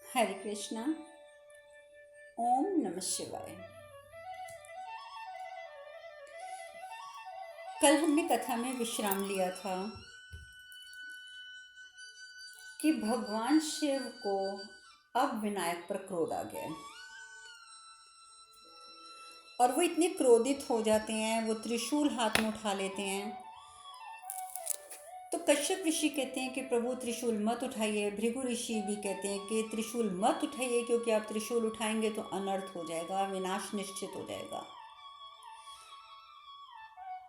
हरे कृष्णा। ओम नमः शिवाय। कल हमने कथा में विश्राम लिया था कि भगवान शिव को अब विनायक पर क्रोध आ गया और वो इतने क्रोधित हो जाते हैं, वो त्रिशूल हाथ में उठा लेते हैं। तो कश्यप ऋषि कहते हैं कि प्रभु त्रिशूल मत उठाइए। भृगु ऋषि भी कहते हैं कि त्रिशूल मत उठाइए, क्योंकि आप त्रिशूल उठाएंगे तो अनर्थ हो जाएगा, विनाश निश्चित हो जाएगा।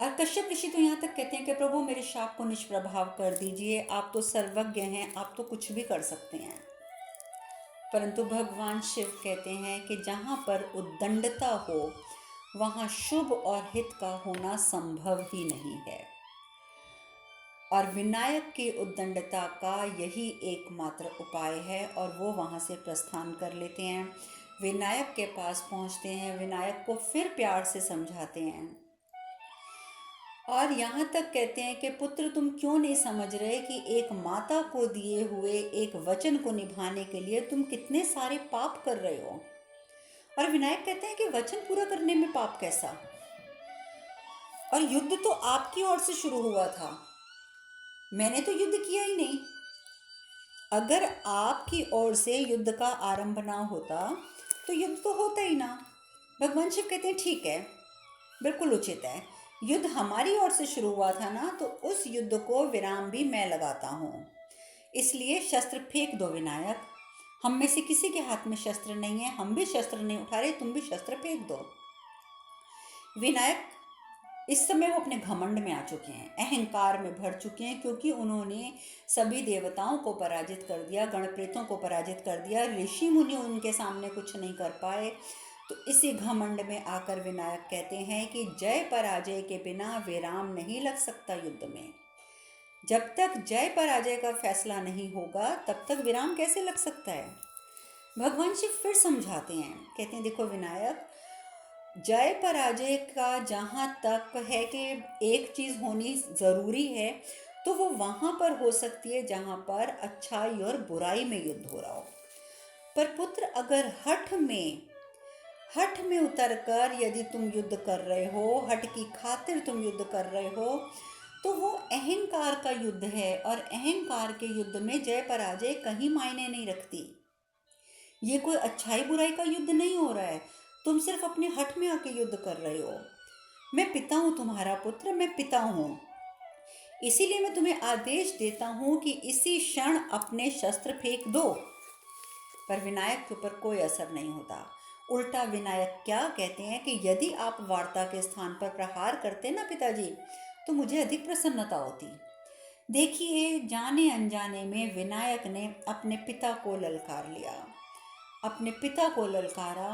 और कश्यप ऋषि तो यहाँ तक कहते हैं कि प्रभु मेरे शाप को निष्प्रभाव कर दीजिए, आप तो सर्वज्ञ हैं, आप तो कुछ भी कर सकते हैं। परंतु भगवान शिव कहते हैं कि जहाँ पर उद्दंडता हो वहाँ शुभ और हित का होना संभव ही नहीं है, और विनायक की उद्दंडता का यही एकमात्र उपाय है। और वो वहाँ से प्रस्थान कर लेते हैं, विनायक के पास पहुँचते हैं, विनायक को फिर प्यार से समझाते हैं और यहाँ तक कहते हैं कि पुत्र तुम क्यों नहीं समझ रहे कि एक माता को दिए हुए एक वचन को निभाने के लिए तुम कितने सारे पाप कर रहे हो। और विनायक कहते हैं कि वचन पूरा करने में पाप कैसा, और युद्ध तो आपकी ओर से शुरू हुआ था, मैंने तो युद्ध किया ही नहीं। अगर आपकी ओर से युद्ध का आरंभ ना होता तो युद्ध तो होता ही ना। भगवान शिव कहते हैं ठीक है, बिल्कुल उचित है, युद्ध हमारी ओर से शुरू हुआ था ना, तो उस युद्ध को विराम भी मैं लगाता हूँ। इसलिए शस्त्र फेंक दो विनायक, हम में से किसी के हाथ में शस्त्र नहीं है, हम भी शस्त्र नहीं उठा रहे, तुम भी शस्त्र फेंक दो। विनायक इस समय वो अपने घमंड में आ चुके हैं, अहंकार में भर चुके हैं, क्योंकि उन्होंने सभी देवताओं को पराजित कर दिया, गणप्रेतों को पराजित कर दिया, ऋषि मुनि उनके सामने कुछ नहीं कर पाए। तो इसी घमंड में आकर विनायक कहते हैं कि जय पराजय के बिना विराम नहीं लग सकता युद्ध में। जब तक जय पराजय का फैसला नहीं होगा तब तक विराम कैसे लग सकता है। भगवान शिव फिर समझाते हैं, कहते हैं देखो विनायक, जय पराजय का जहाँ तक है कि एक चीज़ होनी ज़रूरी है, तो वो वहाँ पर हो सकती है जहाँ पर अच्छाई और बुराई में युद्ध हो रहा हो। पर पुत्र अगर हठ में उतर कर यदि तुम युद्ध कर रहे हो, हठ की खातिर तुम युद्ध कर रहे हो, तो वो अहंकार का युद्ध है, और अहंकार के युद्ध में जय पराजय कहीं मायने नहीं रखती। ये कोई अच्छाई बुराई का युद्ध नहीं हो रहा है, तुम सिर्फ अपने हठ में आके युद्ध कर रहे हो। मैं पिता हूँ तुम्हारा पुत्र, मैं पिता हूँ, इसीलिए मैं तुम्हें आदेश देता हूँ कि इसी क्षण अपने शस्त्र फेंक दो। पर विनायक के ऊपर कोई असर नहीं होता। उल्टा विनायक क्या कहते हैं कि यदि आप वार्ता के स्थान पर प्रहार करते ना पिताजी, तो मुझे अधिक प्रसन्नता होती। देखिए, जाने अनजाने में विनायक ने अपने पिता को ललकार लिया, अपने पिता को ललकारा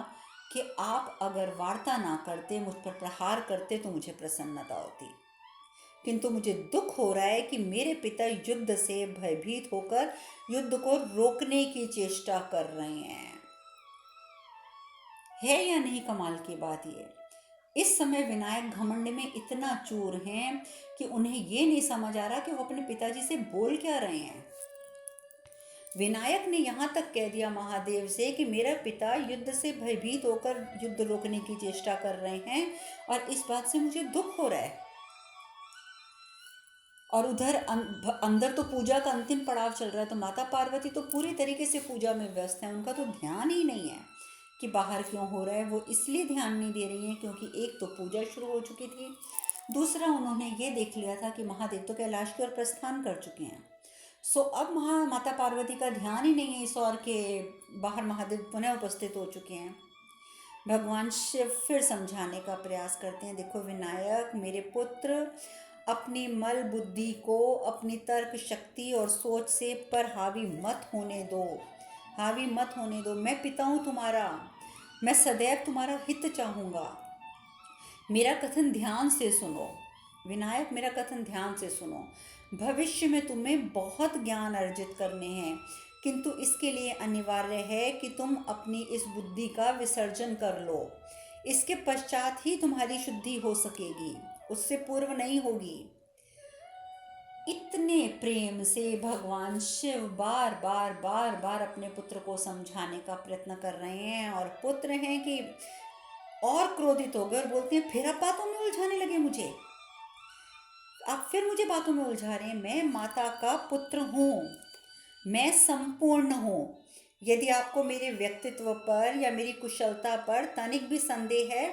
कि आप अगर वार्ता ना करते, मुझ पर प्रहार करते, तो मुझे प्रसन्नता होती। किंतु मुझे दुख हो रहा है कि मेरे पिता युद्ध से भयभीत होकर युद्ध को रोकने की चेष्टा कर रहे हैं। है या नहीं कमाल की बात ये। इस समय विनायक घमंड में इतना चूर हैं कि उन्हें ये नहीं समझ आ रहा कि वो अपने पिताजी से बोल क्या रहे हैं। विनायक ने यहाँ तक कह दिया महादेव से कि मेरा पिता युद्ध से भयभीत होकर युद्ध रोकने की चेष्टा कर रहे हैं, और इस बात से मुझे दुख हो रहा है। और उधर अंदर तो पूजा का अंतिम पड़ाव चल रहा है, तो माता पार्वती तो पूरी तरीके से पूजा में व्यस्त है, उनका तो ध्यान ही नहीं है कि बाहर क्यों हो रहा है। वो इसलिए ध्यान नहीं दे रही हैं क्योंकि एक तो पूजा शुरू हो चुकी थी, दूसरा उन्होंने ये देख लिया था कि महादेव तो कैलाश की ओर प्रस्थान कर चुके हैं। सो अब माता पार्वती का ध्यान ही नहीं है इस और के बाहर महादेव पुनः उपस्थित हो चुके हैं। भगवान शिव फिर समझाने का प्रयास करते हैं, देखो विनायक मेरे पुत्र, अपनी मल बुद्धि को अपनी तर्क शक्ति और सोच से पर हावी मत होने दो, हावी मत होने दो। मैं पिता हूँ तुम्हारा, मैं सदैव तुम्हारा हित चाहूँगा। मेरा कथन ध्यान से सुनो विनायक, मेरा कथन ध्यान से सुनो। भविष्य में तुम्हें बहुत ज्ञान अर्जित करने हैं, किंतु इसके लिए अनिवार्य है कि तुम अपनी इस बुद्धि का विसर्जन कर लो। इसके पश्चात ही तुम्हारी शुद्धि हो सकेगी, उससे पूर्व नहीं होगी। इतने प्रेम से भगवान शिव बार बार बार बार अपने पुत्र को समझाने का प्रयत्न कर रहे हैं, और पुत्र हैं कि और क्रोधित होकर बोलते हैं, फिर आप बातों में उलझाने लगे मुझे, आप फिर मुझे बातों में उलझा रहे हैं। मैं माता का पुत्र हूँ, मैं संपूर्ण हूँ। यदि आपको मेरे व्यक्तित्व पर या मेरी कुशलता पर तनिक भी संदेह है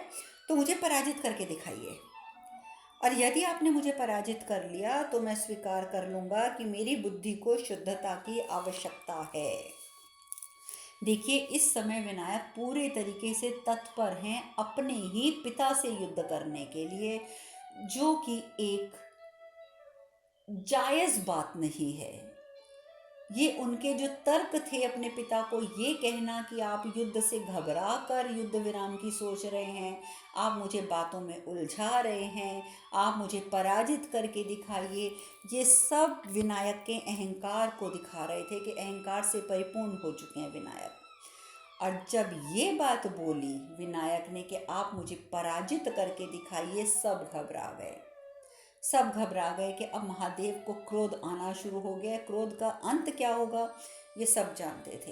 तो मुझे पराजित करके दिखाइए, और यदि आपने मुझे पराजित कर लिया तो मैं स्वीकार कर लूँगा कि मेरी बुद्धि को शुद्धता की आवश्यकता है। देखिए, इस समय विनायक पूरे तरीके से तत्पर हैं अपने ही पिता से युद्ध करने के लिए, जो कि एक जायज़ बात नहीं है। ये उनके जो तर्क थे अपने पिता को ये कहना कि आप युद्ध से घबरा कर युद्ध विराम की सोच रहे हैं, आप मुझे बातों में उलझा रहे हैं, आप मुझे पराजित करके दिखाइए, ये सब विनायक के अहंकार को दिखा रहे थे कि अहंकार से परिपूर्ण हो चुके हैं विनायक। और जब ये बात बोली विनायक ने कि आप मुझे पराजित करके दिखाइए, सब घबरा गए। सब घबरा गए कि अब महादेव को क्रोध आना शुरू हो गया। क्रोध का अंत क्या होगा ये सब जानते थे,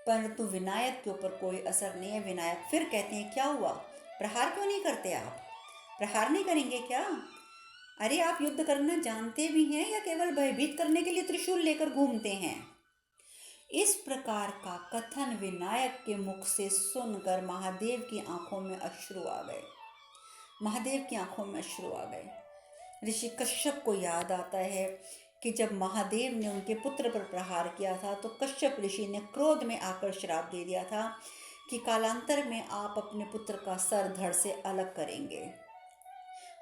परंतु विनायक के ऊपर कोई असर नहीं है। विनायक फिर कहते हैं, क्या हुआ, प्रहार क्यों नहीं करते आप, प्रहार नहीं करेंगे क्या? अरे आप युद्ध करना जानते भी हैं या केवल भयभीत करने के लिए त्रिशूल लेकर घूमते हैं? इस प्रकार का कथन विनायक के मुख से सुनकर महादेव की आंखों में अश्रु आ गए। महादेव की आंखों में अश्रु आ गए। ऋषि कश्यप को याद आता है कि जब महादेव ने उनके पुत्र पर प्रहार किया था तो कश्यप ऋषि ने क्रोध में आकर श्राप दे दिया था कि कालांतर में आप अपने पुत्र का सर धड़ से अलग करेंगे।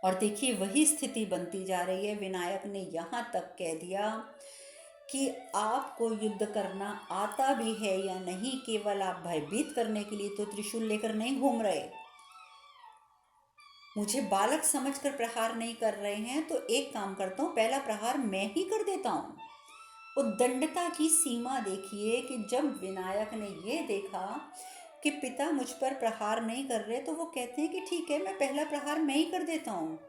और देखिए, वही स्थिति बनती जा रही है। विनायक ने यहाँ तक कह दिया कि आपको युद्ध करना आता भी है या नहीं, केवल आप भयभीत करने के लिए तो त्रिशूल लेकर नहीं घूम रहे, मुझे बालक समझकर प्रहार नहीं कर रहे हैं, तो एक काम करता हूँ, पहला प्रहार मैं ही कर देता हूँ। उद्दंडता की सीमा देखिए कि जब विनायक ने ये देखा कि पिता मुझ पर प्रहार नहीं कर रहे तो वो कहते हैं कि ठीक है, मैं पहला प्रहार मैं ही कर देता हूँ।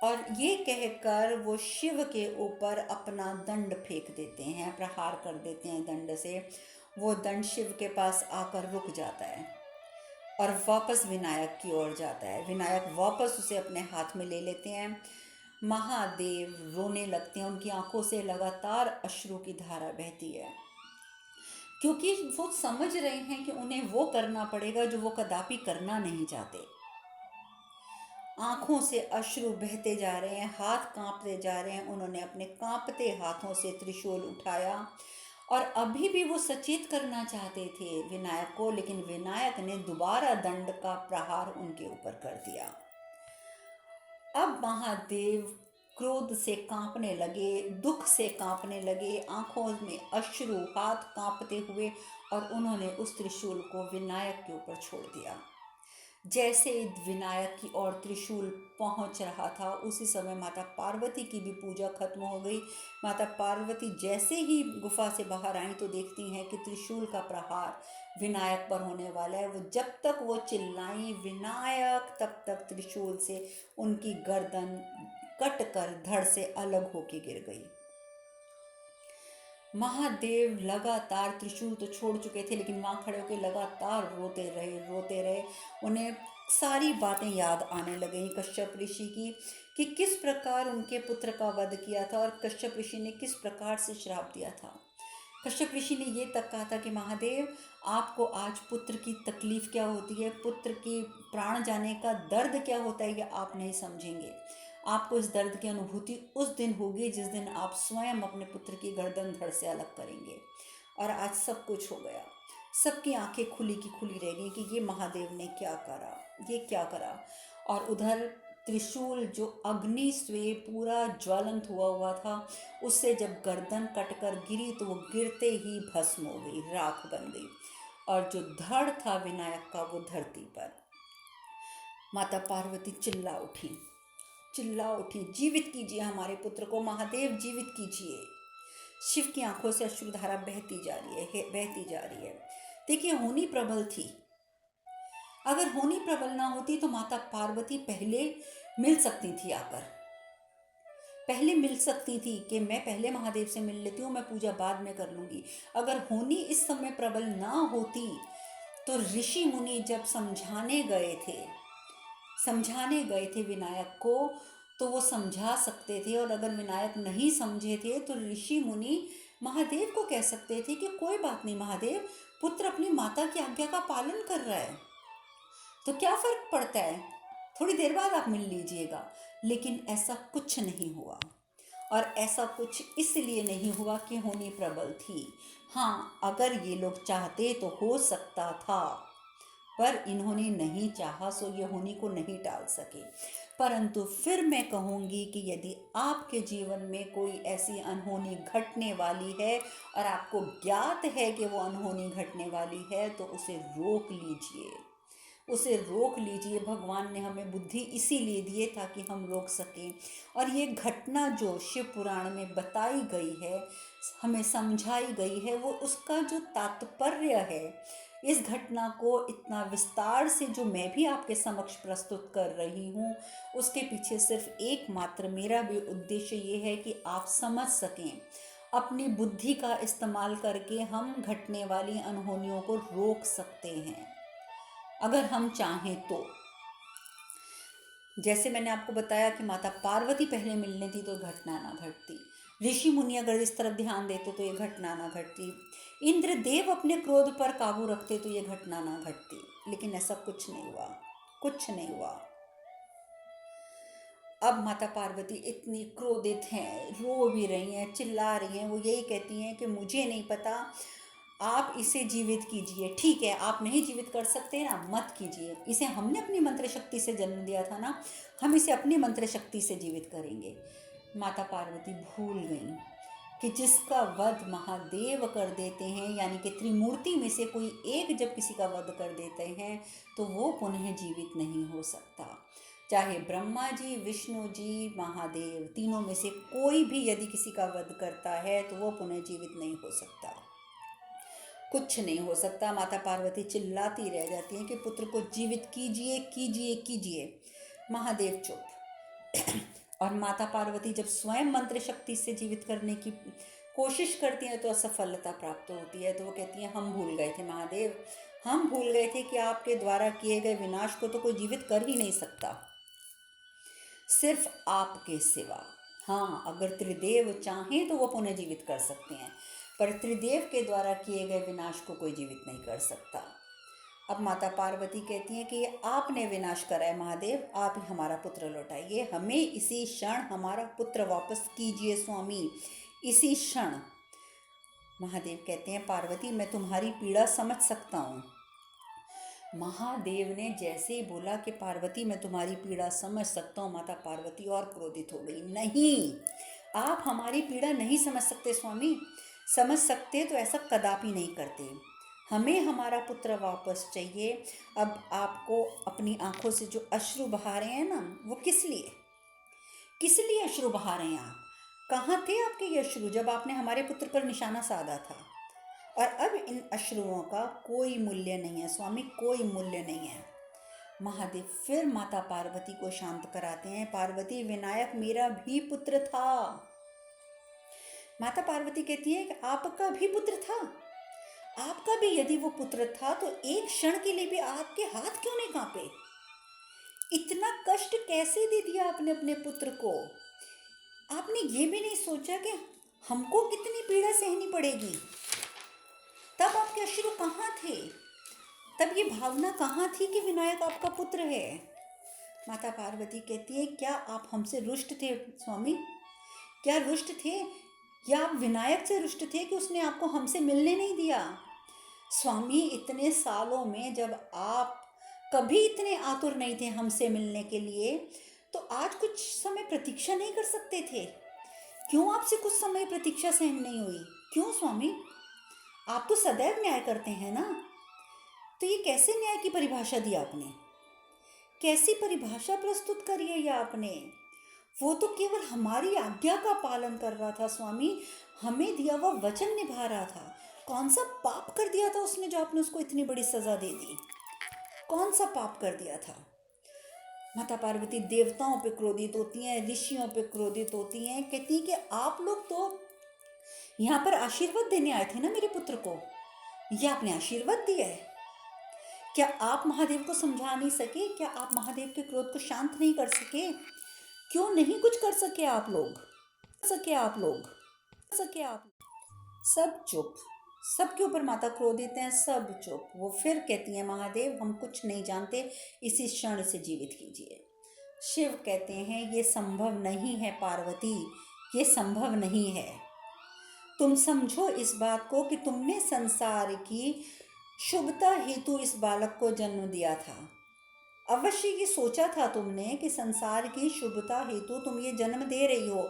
और ये कहकर वो शिव के ऊपर अपना दंड फेंक देते हैं, प्रहार कर देते हैं दंड से। वो दंड शिव के पास आकर रुक जाता है और वापस विनायक की ओर जाता है। विनायक वापस उसे अपने हाथ में ले लेते हैं। महादेव रोने लगते हैं, उनकी आंखों से लगातार अश्रु की धारा बहती है, क्योंकि वो समझ रहे हैं कि उन्हें वो करना पड़ेगा जो वो कदापि करना नहीं चाहते। आंखों से अश्रु बहते जा रहे हैं, हाथ कांपते जा रहे हैं। उन्होंने अपने कांपते हाथों से त्रिशूल उठाया और अभी भी वो सचेत करना चाहते थे विनायक को, लेकिन विनायक ने दोबारा दंड का प्रहार उनके ऊपर कर दिया। अब महादेव क्रोध से कांपने लगे, दुख से कांपने लगे, आंखों में अश्रु, हाथ कांपते हुए, और उन्होंने उस त्रिशूल को विनायक के ऊपर छोड़ दिया। जैसे विनायक की ओर त्रिशूल पहुंच रहा था उसी समय माता पार्वती की भी पूजा खत्म हो गई। माता पार्वती जैसे ही गुफा से बाहर आई तो देखती हैं कि त्रिशूल का प्रहार विनायक पर होने वाला है। वो जब तक वो चिल्लाई विनायक, तब तक त्रिशूल से उनकी गर्दन कट कर धड़ से अलग होके गिर गई। महादेव लगातार त्रिशूल तो छोड़ चुके थे, लेकिन वहाँ खड़े होकर लगातार रोते रहे। उन्हें सारी बातें याद आने लगी कश्यप ऋषि की, कि किस प्रकार उनके पुत्र का वध किया था और कश्यप ऋषि ने किस प्रकार से श्राप दिया था। कश्यप ऋषि ने ये तक कहा था कि महादेव, आपको आज पुत्र की तकलीफ क्या होती है, पुत्र की प्राण जाने का दर्द क्या होता है, ये आप नहीं समझेंगे। आपको इस दर्द की अनुभूति उस दिन होगी जिस दिन आप स्वयं अपने पुत्र की गर्दन धड़ से अलग करेंगे। और आज सब कुछ हो गया। सबकी आंखें खुली की खुली रह गई कि ये महादेव ने क्या करा, ये क्या करा। और उधर त्रिशूल जो अग्नि से पूरा ज्वलंत हुआ था, उससे जब गर्दन कटकर गिरी तो वो गिरते ही भस्म हो गई, राख बन गई। और जो धड़ था विनायक का वो धरती पर। माता पार्वती चिल्ला उठी, जीवित कीजिए हमारे पुत्र को, महादेव जीवित कीजिए। शिव की आंखों से अश्रुधारा बहती जा रही है। देखिए, होनी प्रबल थी। अगर होनी प्रबल ना होती तो माता पार्वती पहले मिल सकती थी आकर, पहले मिल सकती थी कि मैं पहले महादेव से मिल लेती हूँ, मैं पूजा बाद में कर लूँगी। अगर होनी इस समय प्रबल ना होती तो ऋषि मुनि जब समझाने गए थे विनायक को, तो वो समझा सकते थे। और अगर विनायक नहीं समझे थे तो ऋषि मुनि महादेव को कह सकते थे कि कोई बात नहीं महादेव, पुत्र अपनी माता की आज्ञा का पालन कर रहा है तो क्या फर्क पड़ता है, थोड़ी देर बाद आप मिल लीजिएगा। लेकिन ऐसा कुछ नहीं हुआ। और ऐसा कुछ इसलिए नहीं हुआ कि होनी प्रबल थी। हाँ, अगर ये लोग चाहते तो हो सकता था, पर इन्होंने नहीं चाहा, सो ये होनी को नहीं टाल सके। परंतु फिर मैं कहूँगी कि यदि आपके जीवन में कोई ऐसी अनहोनी घटने वाली है और आपको ज्ञात है कि वो अनहोनी घटने वाली है, तो उसे रोक लीजिए, उसे रोक लीजिए। भगवान ने हमें बुद्धि इसीलिए दी है ताकि हम रोक सकें। और ये घटना जो शिव पुराण में बताई गई है, हमें समझाई गई है, वो उसका जो तात्पर्य है, इस घटना को इतना विस्तार से जो मैं भी आपके समक्ष प्रस्तुत कर रही हूँ, उसके पीछे सिर्फ एकमात्र मेरा भी उद्देश्य ये है कि आप समझ सकें। अपनी बुद्धि का इस्तेमाल करके हम घटने वाली अनहोनियों को रोक सकते हैं अगर हम चाहें तो। जैसे मैंने आपको बताया कि माता पार्वती पहले मिलने थी तो घटना ना घटती, ऋषि मुनि अगर इस तरफ ध्यान देते तो ये घटना ना घटती, इंद्रदेव अपने क्रोध पर काबू रखते तो ये घटना ना घटती। लेकिन ऐसा कुछ नहीं हुआ, कुछ नहीं हुआ। अब माता पार्वती इतनी क्रोधित हैं, रो भी रही हैं, चिल्ला रही हैं। वो यही कहती हैं कि मुझे नहीं पता, आप इसे जीवित कीजिए। ठीक है, आप नहीं जीवित कर सकते ना, मत कीजिए। इसे हमने अपनी मंत्र शक्ति से जन्म दिया था ना, हम इसे अपनी मंत्र शक्ति से जीवित करेंगे। माता पार्वती भूल गई कि जिसका वध महादेव कर देते हैं, यानी कि त्रिमूर्ति में से कोई एक जब किसी का वध कर देते हैं तो वो पुनः जीवित नहीं हो सकता। चाहे ब्रह्मा जी, विष्णु जी, महादेव, तीनों में से कोई भी यदि किसी का वध करता है तो वो पुनः जीवित नहीं हो सकता, कुछ नहीं हो सकता। माता पार्वती चिल्लाती रह जाती हैं कि पुत्र को जीवित कीजिए कीजिए कीजिए। महादेव चुप। और माता पार्वती जब स्वयं मंत्र शक्ति से जीवित करने की कोशिश करती हैं तो असफलता प्राप्त होती है। तो वो कहती हैं हम भूल गए थे महादेव, हम भूल गए थे कि आपके द्वारा किए गए विनाश को तो कोई जीवित कर ही नहीं सकता, सिर्फ आपके सिवा। हाँ, अगर त्रिदेव चाहें तो वो पुनः जीवित कर सकते हैं, पर त्रिदेव के द्वारा किए गए विनाश को कोई जीवित नहीं कर सकता। अब माता पार्वती कहती हैं कि ये आपने विनाश करा है महादेव, आप ही हमारा पुत्र लौटाइए, हमें इसी क्षण हमारा पुत्र वापस कीजिए स्वामी, इसी क्षण। महादेव कहते हैं पार्वती मैं तुम्हारी पीड़ा समझ सकता हूँ। महादेव ने जैसे ही बोला कि पार्वती मैं तुम्हारी पीड़ा समझ सकता हूँ, माता पार्वती और क्रोधित हो गई। नहीं, आप हमारी पीड़ा नहीं समझ सकते स्वामी, समझ सकते तो ऐसा कदापि नहीं करते, हमें हमारा पुत्र वापस चाहिए। अब आपको अपनी आंखों से जो अश्रु बहा रहे हैं ना, वो किस लिए अश्रु बहा रहे हैं आप? कहाँ थे आपके ये अश्रु जब आपने हमारे पुत्र पर निशाना साधा था? और अब इन अश्रुओं का कोई मूल्य नहीं है स्वामी, कोई मूल्य नहीं है। महादेव फिर माता पार्वती को शांत कराते हैं। पार्वती, विनायक मेरा भी पुत्र था। माता पार्वती कहती है कि आपका भी पुत्र था, आपका भी यदि वो पुत्र था तो एक क्षण के लिए भी आपके हाथ क्यों नहीं कांपे? इतना कष्ट कैसे दे दिया आपने अपने पुत्र को? आपने ये भी नहीं सोचा कि हमको कितनी पीड़ा सहनी पड़ेगी? तब आपके अश्रु कहाँ थे? तब ये भावना कहाँ थी कि विनायक आपका पुत्र है? माता पार्वती कहती है क्या आप हमसे रुष्ट थे स्वामी? क्या रुष्ट थे, या आप विनायक से रुष्ट थे कि उसने आपको हमसे मिलने नहीं दिया? स्वामी, इतने सालों में जब आप कभी इतने आतुर नहीं थे हमसे मिलने के लिए, तो आज कुछ समय प्रतीक्षा नहीं कर सकते थे? क्यों आपसे कुछ समय प्रतीक्षा सहन नहीं हुई? क्यों स्वामी? आप तो सदैव न्याय करते हैं ना, तो ये कैसे न्याय की परिभाषा दी आपने? कैसी परिभाषा प्रस्तुत करी है ये आपने? वो तो केवल हमारी आज्ञा का पालन कर रहा था स्वामी, हमें दिया हुआ वचन निभा रहा था। कौन सा पाप कर दिया था उसने जो आपने उसको इतनी बड़ी सजा दे दी? कौन सा पाप कर दिया था? माता पार्वती देवताओं पे क्रोधित होती हैं, ऋषियों पे क्रोधित होती हैं, कहती हैं कि आप लोग तो यहाँ पर आशीर्वाद देने आए थे ना मेरे पुत्र को, ये आपने आशीर्वाद दिया है। क्या आप महादेव को समझा नहीं सके? क्या आप महादेव के क्रोध को शांत नहीं कर सके? क्यों नहीं कुछ कर सके आप लोग? सके आप लोग सके आप सब चुप। सबके ऊपर माता क्रोधित हैं, सब चुप। वो फिर कहती हैं महादेव हम कुछ नहीं जानते, इसी क्षण से जीवित कीजिए। शिव कहते हैं ये संभव नहीं है पार्वती, ये संभव नहीं है। तुम समझो इस बात को कि तुमने संसार की शुभता हेतु इस बालक को जन्म दिया था। अवश्य ये सोचा था तुमने कि संसार की शुभता हेतु तुम ये जन्म दे रही हो,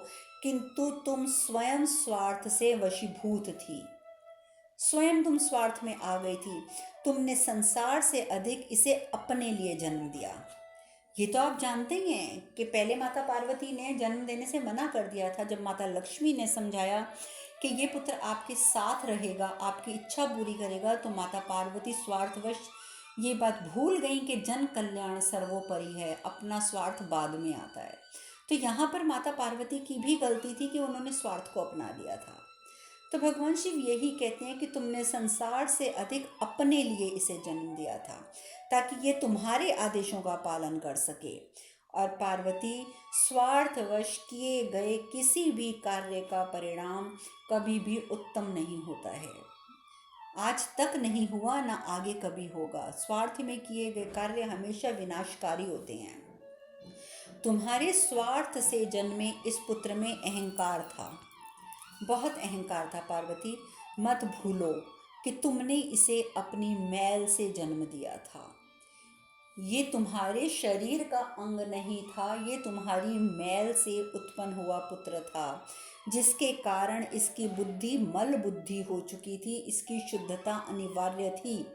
किंतु तुम स्वयं स्वार्थ से वशीभूत थी। स्वयं तुम स्वार्थ में आ गई थी। तुमने संसार से अधिक इसे अपने लिए जन्म दिया। ये तो आप जानते ही हैं कि पहले माता पार्वती ने जन्म देने से मना कर दिया था। जब माता लक्ष्मी ने समझाया कि ये पुत्र आपके साथ रहेगा, आपकी इच्छा पूरी करेगा, तो माता पार्वती स्वार्थवश ये बात भूल गई कि जन कल्याण सर्वोपरि है, अपना स्वार्थ बाद में आता है। तो यहाँ पर माता पार्वती की भी गलती थी कि उन्होंने स्वार्थ को अपना लिया था। तो भगवान शिव यही कहते हैं कि तुमने संसार से अधिक अपने लिए इसे जन्म दिया था, ताकि ये तुम्हारे आदेशों का पालन कर सके। और पार्वती, स्वार्थवश किए गए किसी भी कार्य का परिणाम कभी भी उत्तम नहीं होता है। आज तक नहीं हुआ, ना आगे कभी होगा। स्वार्थ में किए गए कार्य हमेशा विनाशकारी होते हैं। तुम्हारे स्वार्थ से जन्मे इस पुत्र में अहंकार था, बहुत अहंकार था पार्वती। मत भूलो कि तुमने इसे अपनी मैल से जन्म दिया था। ये तुम्हारे शरीर का अंग नहीं था, ये तुम्हारी मैल से उत्पन्न हुआ पुत्र था, जिसके कारण इसकी बुद्धि मल बुद्धि हो चुकी थी। इसकी शुद्धता अनिवार्य थी,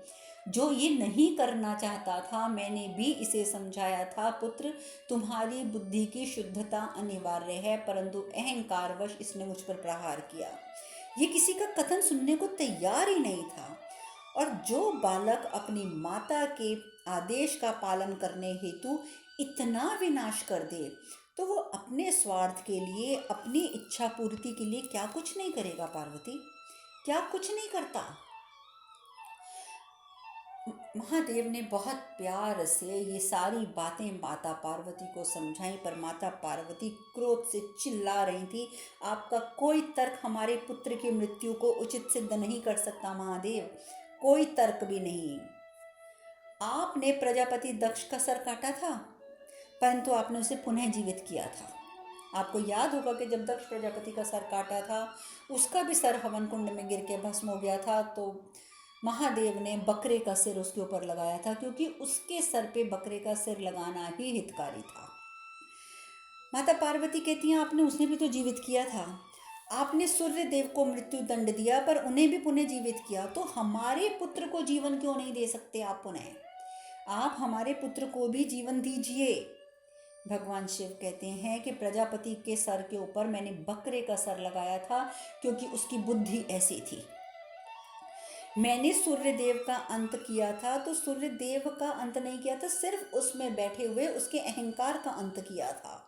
जो ये नहीं करना चाहता था। मैंने भी इसे समझाया था, पुत्र तुम्हारी बुद्धि की शुद्धता अनिवार्य है, परंतु अहंकारवश इसने मुझ पर प्रहार किया। ये किसी का कथन सुनने को तैयार ही नहीं था। और जो बालक अपनी माता के आदेश का पालन करने हेतु इतना विनाश कर दे, तो वो अपने स्वार्थ के लिए, अपनी इच्छा पूर्ति के लिए क्या कुछ नहीं करेगा पार्वती? क्या कुछ नहीं करता? महादेव ने बहुत प्यार से ये सारी बातें माता पार्वती को समझाई, पर माता पार्वती क्रोध से चिल्ला रही थी। आपका कोई तर्क हमारे पुत्र की मृत्यु को उचित सिद्ध नहीं कर सकता महादेव, कोई तर्क भी नहीं। आपने प्रजापति दक्ष का सर काटा था, परंतु आपने उसे पुनः जीवित किया था। आपको याद होगा कि जब दक्ष प्रजापति का सर काटा था, उसका भी सर हवन कुंड में गिर के भस्म हो गया था। तो महादेव ने बकरे का सिर उसके ऊपर लगाया था, क्योंकि उसके सर पे बकरे का सिर लगाना ही हितकारी था। माता पार्वती कहती हैं आपने उसे भी तो जीवित किया था। आपने सूर्य देव को मृत्यु दंड दिया, पर उन्हें भी पुनः जीवित किया। तो हमारे पुत्र को जीवन क्यों नहीं दे सकते आप पुनः? आप हमारे पुत्र को भी जीवन दीजिए। भगवान शिव कहते हैं कि प्रजापति के सर के ऊपर मैंने बकरे का सर लगाया था, क्योंकि उसकी बुद्धि ऐसी थी। मैंने सूर्य देव का अंत किया था, तो सूर्य देव का अंत नहीं किया था, सिर्फ उसमें बैठे हुए उसके अहंकार का अंत किया था।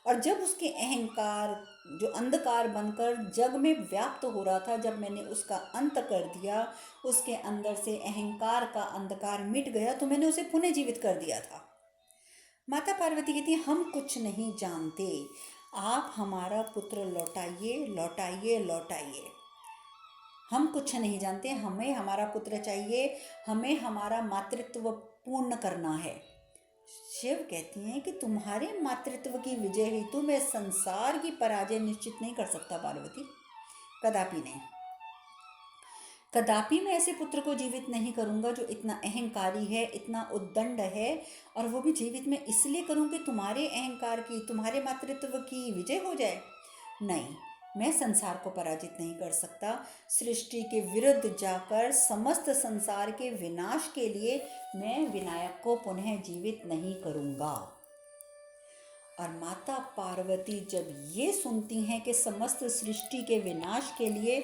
और जब उसके अहंकार जो अंधकार बनकर जग में व्याप्त हो रहा था, जब मैंने उसका अंत कर दिया, उसके अंदर से अहंकार का अंधकार मिट गया, तो मैंने उसे पुनः जीवित कर दिया था। माता पार्वती कहती है हम कुछ नहीं जानते, आप हमारा पुत्र लौटाइए, लौटाइए, लौटाइए। हम कुछ नहीं जानते, हमें हमारा पुत्र चाहिए, हमें हमारा मातृत्व पूर्ण करना है। शिव कहती हैं कि तुम्हारे मातृत्व की विजय हेतु मैं संसार की पराजय निश्चित नहीं कर सकता पार्वती, कदापि नहीं। कदापि मैं ऐसे पुत्र को जीवित नहीं करूंगा जो इतना अहंकारी है, इतना उद्दंड है। और वो भी जीवित मैं इसलिए करूँ कि तुम्हारे अहंकार की, तुम्हारे मातृत्व की विजय हो जाए? नहीं, मैं संसार को पराजित नहीं कर सकता। सृष्टि के विरुद्ध जाकर समस्त संसार के विनाश के लिए मैं विनायक को पुनः जीवित नहीं करूंगा। और माता पार्वती जब ये सुनती हैं कि समस्त सृष्टि के विनाश के लिए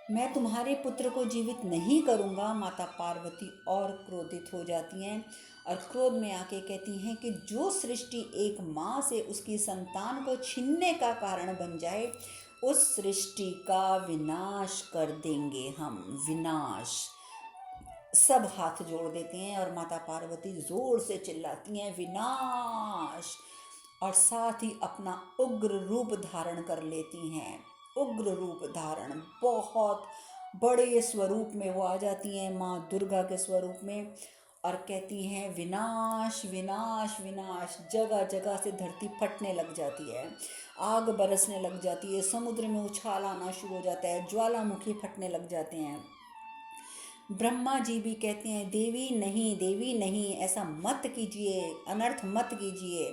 मैं तुम्हारे पुत्र को जीवित नहीं करूँगा। माता पार्वती और क्रोधित हो जाती हैं और क्रोध में आके कहती हैं कि जो सृष्टि एक माँ से उसकी संतान को छीनने का कारण बन जाए, उस सृष्टि का विनाश कर देंगे हम। विनाश। सब हाथ जोड़ देते हैं और माता पार्वती जोर से चिल्लाती हैं, विनाश। और साथ ही अपना उग्र रूप धारण कर लेती हैं। उग्र रूप धारण, बहुत बड़े स्वरूप में वो आ जाती हैं, माँ दुर्गा के स्वरूप में, और कहती हैं, विनाश विनाश विनाश। जगह जगह से धरती फटने लग जाती है, आग बरसने लग जाती है, समुद्र में उछाल आना शुरू हो जाता है, ज्वालामुखी फटने लग जाते हैं। ब्रह्मा जी भी कहते हैं, देवी नहीं, देवी नहीं, ऐसा मत कीजिए, अनर्थ मत कीजिए।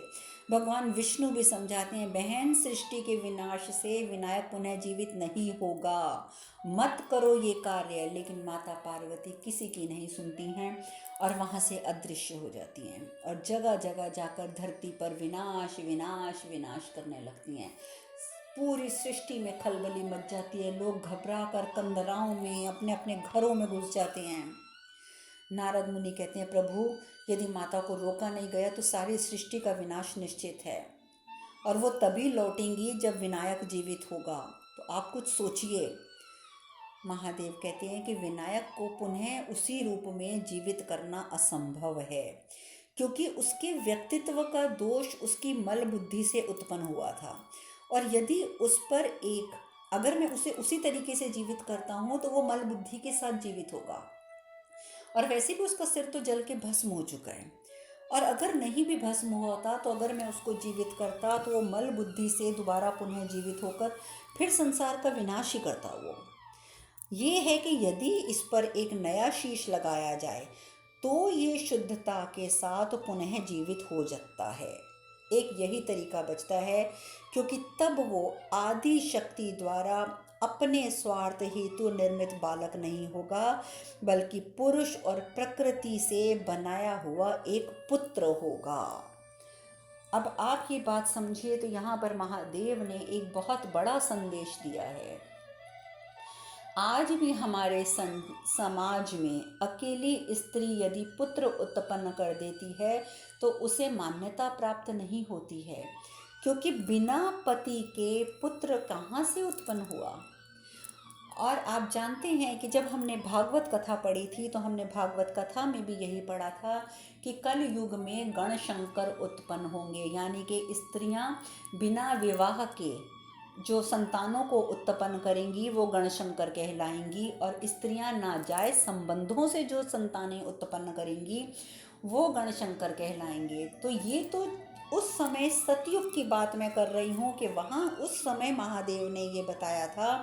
भगवान विष्णु भी समझाते हैं, बहन, सृष्टि के विनाश से विनायक पुनः जीवित नहीं होगा, मत करो ये कार्य। लेकिन माता पार्वती किसी की नहीं सुनती हैं और वहाँ से अदृश्य हो जाती हैं और जगह जगह जाकर धरती पर विनाश विनाश विनाश करने लगती हैं। पूरी सृष्टि में खलबली मच जाती है, लोग घबरा कर कंदराओं में अपने अपने घरों में घुस जाते हैं। नारद मुनि कहते हैं, प्रभु, यदि माता को रोका नहीं गया तो सारी सृष्टि का विनाश निश्चित है और वो तभी लौटेंगी जब विनायक जीवित होगा, तो आप कुछ सोचिए। महादेव कहते हैं कि विनायक को पुनः उसी रूप में जीवित करना असंभव है, क्योंकि उसके व्यक्तित्व का दोष उसकी मल बुद्धि से उत्पन्न हुआ था, और यदि उस पर अगर मैं उसे उसी तरीके से जीवित करता हूँ तो वो मल बुद्धि के साथ जीवित होगा, और वैसे भी उसका सिर तो जल के भस्म हो चुका है। और अगर नहीं भी भस्म होता तो अगर मैं उसको जीवित करता तो वो मल बुद्धि से दोबारा पुनः जीवित होकर फिर संसार का विनाश ही करता वो। ये है कि यदि इस पर एक नया शीश लगाया जाए तो ये शुद्धता के साथ पुनः जीवित हो सकता है। एक यही तरीका बचता है, क्योंकि तब वो आदि शक्ति द्वारा अपने स्वार्थ हेतु निर्मित बालक नहीं होगा, बल्कि पुरुष और प्रकृति से बनाया हुआ एक पुत्र होगा। अब आप ये बात समझिए, तो यहाँ पर महादेव ने एक बहुत बड़ा संदेश दिया है। आज भी हमारे समाज में अकेली स्त्री यदि पुत्र उत्पन्न कर देती है तो उसे मान्यता प्राप्त नहीं होती है, क्योंकि बिना पति के पुत्र कहाँ से उत्पन्न हुआ। और आप जानते हैं कि जब हमने भागवत कथा पढ़ी थी तो हमने भागवत कथा में भी यही पढ़ा था कि कल युग में गणशंकर उत्पन्न होंगे, यानी कि स्त्रियां बिना विवाह के जो संतानों को उत्पन्न करेंगी वो गणशंकर कहलाएंगी, और स्त्रियां नाजायज संबंधों से जो संतानें उत्पन्न करेंगी वो गणशंकर कहलाएंगे। तो ये तो उस समय सतयुग की बात मैं कर रही हूँ कि वहाँ उस समय महादेव ने ये बताया था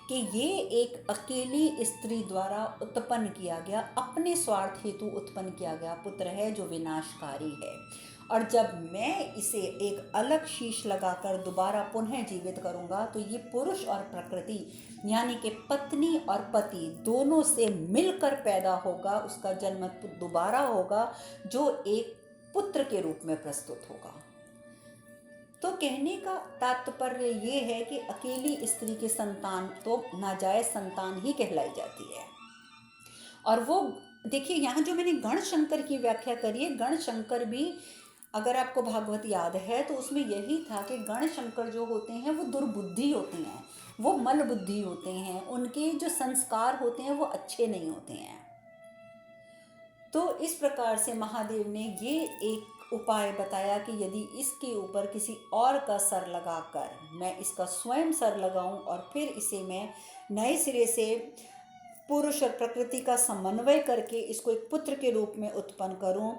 कि ये एक अकेली स्त्री द्वारा उत्पन्न किया गया, अपने स्वार्थ हेतु उत्पन्न किया गया पुत्र है जो विनाशकारी है। और जब मैं इसे एक अलग शीश लगाकर दोबारा पुनः जीवित करूंगा तो ये पुरुष और प्रकृति यानी कि पत्नी और पति दोनों से मिलकर पैदा होगा, उसका जन्म दोबारा होगा जो एक पुत्र के रूप में प्रस्तुत होगा। तो कहने का तात्पर्य ये है कि अकेली स्त्री की संतान तो नाजायज संतान ही कहलाई जाती है। और वो देखिए, यहाँ जो मैंने गणशंकर की व्याख्या करी है, गणशंकर भी अगर आपको भागवत याद है तो उसमें यही था कि गणशंकर जो होते हैं वो दुर्बुद्धि होते हैं, वो मल बुद्धि होते हैं, उनके जो संस्कार होते हैं वो अच्छे नहीं होते हैं। तो इस प्रकार से महादेव ने ये एक उपाय बताया कि यदि इसके ऊपर किसी और का सर लगाकर मैं इसका स्वयं सर लगाऊं और फिर इसे मैं नए सिरे से पुरुष और प्रकृति का समन्वय करके इसको एक पुत्र के रूप में उत्पन्न करूं,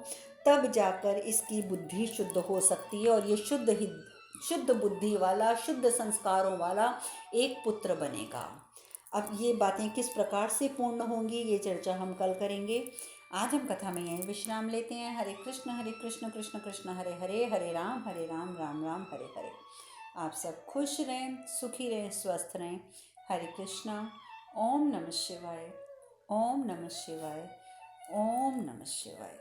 तब जाकर इसकी बुद्धि शुद्ध हो सकती है और ये शुद्ध बुद्धि वाला, शुद्ध संस्कारों वाला एक पुत्र बनेगा। अब ये बातें किस प्रकार से पूर्ण होंगी ये चर्चा हम कल करेंगे। आज हम कथा में यहीं विश्राम लेते हैं। हरे कृष्ण कृष्ण कृष्ण हरे हरे, हरे राम राम राम हरे हरे। आप सब खुश रहें, सुखी रहें, स्वस्थ रहें। हरे कृष्णा। ओम नमः शिवाय, ओम नमः शिवाय, ओम नमः शिवाय।